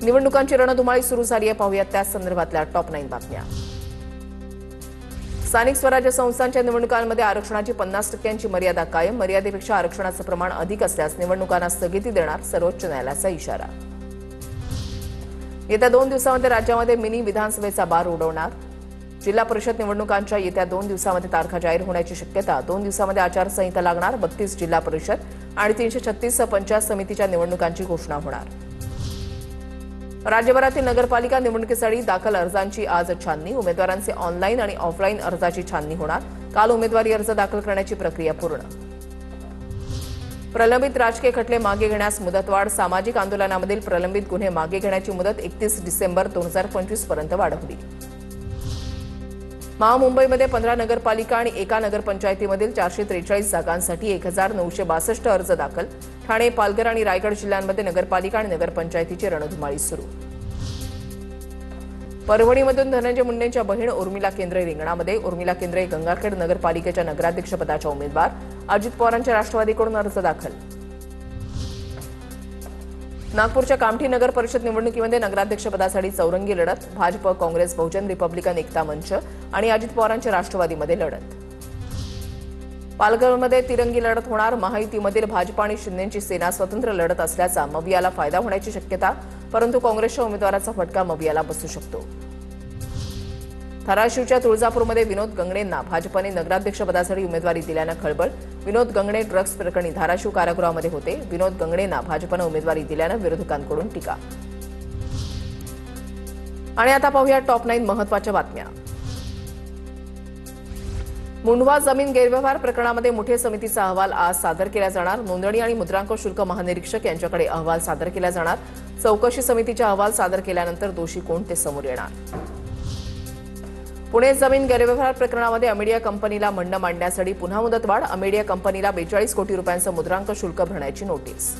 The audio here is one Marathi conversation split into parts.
निवडणुकांची रणधुमाळी सुरू झाली आहे. पाहूयात त्या संदर्भातल्या टॉप 9 बातम्या. स्थानिक स्वराज्य संस्थांच्या निवडणुकांमध्ये आरक्षणाची 50% मर्यादा कायम. मर्यादेपेक्षा आरक्षणाचं प्रमाण अधिक असल्यास निवडणुकांना स्थगिती देणार सर्वोच्च न्यायालयाचा इशारा. येत्या 2 दिवसांमध्ये राज्यामध्ये मिनी विधानसभेचा बार उडवणार. जिल्हा परिषद निवडणुकांच्या येत्या 2 दिवसांमध्ये तारखा जाहीर होण्याची शक्यता. 2 दिवसांमध्ये आचारसंहिता लागणार. 32 जिल्हा परिषद आणि 336 पंचायत समितीच्या निवडणुकांची घोषणा होणार. राज्यभरातील नगरपालिका निवडणुकीसाठी दाखल अर्जांची आज छाननी. उमेदवारांचे ऑनलाईन आणि ऑफलाईन अर्जाची छाननी होणार. काल उमेदवारी अर्ज दाखल करण्याची प्रक्रिया पूर्ण. प्रलंबित राजकीय खटले मागे घेण्यास मुदतवाढ. सामाजिक आंदोलनामधील प्रलंबित गुन्हे मागे घेण्याची मुदत 31 डिसेंबर 2025 पर्यंत वाढवली. महामुंबईमध्ये 15 नगरपालिका आणि एका नगरपंचायतीमधील 443 जागांसाठी 1962 अर्ज दाखल. ठाणे, पालघर आणि रायगड जिल्ह्यांमध्ये नगरपालिका आणि नगरपंचायतीची रणधुमाळी सुरू. परभणीमधून धनंजय मुंडेंच्या बहीण उर्मिला केंद्रे रिंगणामध्ये. उर्मिला केंद्रे गंगाखेड नगरपालिकेच्या नगराध्यक्षपदाच्या उमेदवार. अजित पवारांच्या राष्ट्रवादीकडून अर्ज दाखल. नागपूरच्या कामठी नगर परिषद निवडणुकीमध्ये नगराध्यक्षपदासाठी चौरंगी लढत. भाजप, काँग्रेस, बहुजन रिपब्लिकन एकता मंच आणि अजित पवारांच्या राष्ट्रवादीमध्ये लढत. पालघरमध्ये तिरंगी लढत होणार. महायुतीमधील भाजप आणि शिंदेची सेना स्वतंत्र लढत असल्याचा मवियाला फायदा होण्याची शक्यता. परंतु काँग्रेसच्या उमेदवाराचा फटका मवियाला बसू शकतो. धाराशिवच्या तुळजापूरमध्ये विनोद गंगणेंना भाजपने नगराध्यक्षपदासाठी उमेदवारी दिल्यानं खळबळ. विनोद गंगणे ड्रग्ज प्रकरणी धाराशिव कारागृहामध्ये होते. विनोद गंगणेंना भाजपनं उमेदवारी दिल्यानं विरोधकांकडून टीका. आणि आता पाहूया टॉप 9 महत्त्वाच्या बातम्या. मुंढवा जमीन गैरव्यवहार प्रकरणामध्ये मुठे समितीचा अहवाल आज सादर केला जाणार. नोंदणी आणि मुद्रांक शुल्क महानिरीक्षक यांच्याकडे अहवाल सादर केला जाणार. चौकशी समितीचा अहवाल सादर केल्यानंतर दोषी कोण ते समोर येणार. पुणे जमीन गैरव्यवहार प्रकरणामध्ये अमेडिया कंपनीला म्हणणं मांडण्यासाठी पुन्हा मुदतवाढ. अमेडिया कंपनीला 42 कोटी रुपयांचं मुद्रांक शुल्क भरण्याची नोटीस.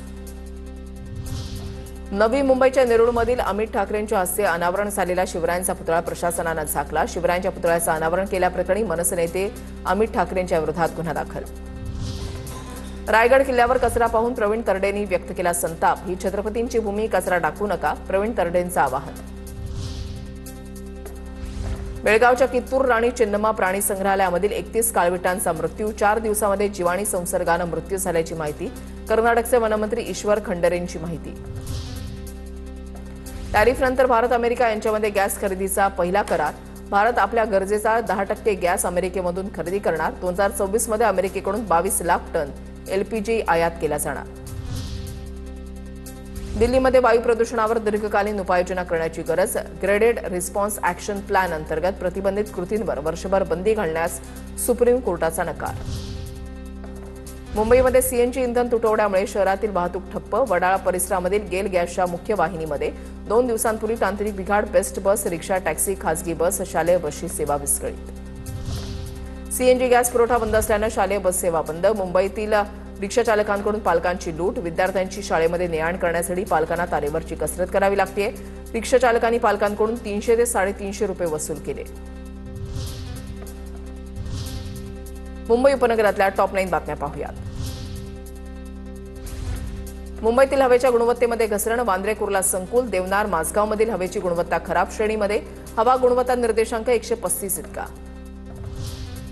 नवी मुंबईच्या नेरूळमधील अमित ठाकरेंच्या हस्ते अनावरण झालेला शिवरायांचा पुतळा प्रशासनानं झाकला. शिवरायांच्या पुतळ्याचं अनावरण केल्याप्रकरणी मनसे नेते अमित ठाकरेंच्या विरोधात गुन्हा दाखल. रायगड किल्ल्यावर कचरा पाहून प्रवीण तरडेंनी व्यक्त केला संताप. ही छत्रपतींची भूमी, कचरा टाकू नका, प्रवीण तरडेंचं आवाहन. बेळगावच्या कित्तूर राणी चेन्नम्मा प्राणी संग्रहालयामधील 31 काळविटांचा मृत्यू. 4 दिवसांमध्ये जीवाणू संसर्गानं मृत्यू झाल्याची माहिती. कर्नाटकचे वनमंत्री ईश्वर खंडरेंची माहिती. टॅरिफनंतर भारत अमेरिका यांच्यामध्ये गॅस खरेदीचा पहिला करार. भारत आपल्या गरजेचा 10% गॅस अमेरिकेमधून खरेदी करणार. 2024 मध्ये अमेरिकेकडून 22 लाख टन एलपीजी आयात केला जाणार. दिल्लीमध्ये वायू प्रदूषणावर दीर्घकालीन उपाययोजना करण्याची गरज. ग्रेडेड रिस्पॉन्स ॲक्शन प्लॅन अंतर्गत प्रतिबंधित कृतींवर वर्षभर बंदी घालण्यास सुप्रीम कोर्टाचा नकार. मुंबईमध्ये सीएनजी इंधन तुटवड्यामुळे शहरातील वाहतूक ठप्प. वडाळा परिसरामधील गेल गॅसच्या मुख्य वाहिनीमध्ये 2 दिवसांपूर्वी तांत्रिक बिघाड. बेस्ट बस, रिक्षा, टॅक्सी, खासगी बस, शालेय बसची सेवा विस्कळीत. सीएनजी गॅस पुरवठा बंद असल्यानं शालेय बस सेवा बंद. मुंबईतील रिक्षा चालकांकडून पालकांची लूट. विद्यार्थ्यांची शाळेमध्ये ने-आण करण्यासाठी पालकांना तारेवरची कसरत करावी लागते. रिक्षा चालकांनी पालकांकडून 300 ते 350 रुपये वसूल केले. मुंबई उपनगरातल्या टॉप 9 बातम्या पाहूयात. मुंबईतील हवेच्या गुणवत्तेमध्ये घसरण. वांद्रे कुर्ला संकुल. देवनार माझगावमधील हवेची गुणवत्ता खराब श्रेणीमध्ये. हवा गुणवत्ता निर्देशांक 135 इतका.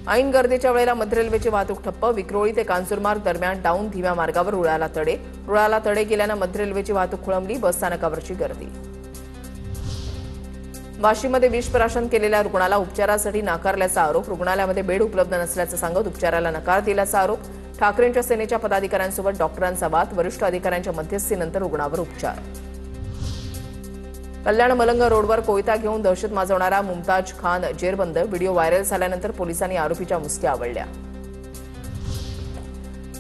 ऐन गर्दीच्या वेळेला मध्य रेल्वेची वाहतूक ठप्प. विक्रोळी ते कांजूरमार्ग दरम्यान डाऊन धीम्या मार्गावर रुळाला तडे. रुळाला तडे गेल्यानं मध्य रेल्वेची वाहतूक खोळंबली. बसस्थानकावरची गर्दी. वाशीमध्ये विषप्राशन केलेल्या रुग्णाला उपचारासाठी नाकारल्याचा आरोप. रुग्णालयामध्ये बेड उपलब्ध नसल्याचं सांगत उपचाराला नकार दिल्याचा आरोप. ठाकरेंच्या सेनेच्या पदाधिकाऱ्यांसोबत डॉक्टरांचा वाद. वरिष्ठ अधिकाऱ्यांच्या मध्यस्थीनंतर रुग्णावर उपचार. कल्याण मलंग रोडवर कोयता घेऊन दहशत माजवणारा मुमताज खान जेरबंद. व्हिडिओ व्हायरल झाल्यानंतर पोलिसांनी आरोपीच्या मुसक्या आवळल्या.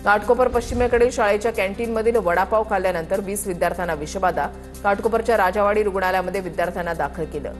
घाटकोपर पश्चिमेकडील शाळेच्या कॅन्टीनमधील वडापाव खाल्ल्यानंतर 20 विद्यार्थ्यांना विषबाधा. घाटकोपरच्या राजावाडी रुग्णालयामध्ये विद्यार्थ्यांना दाखल केलं.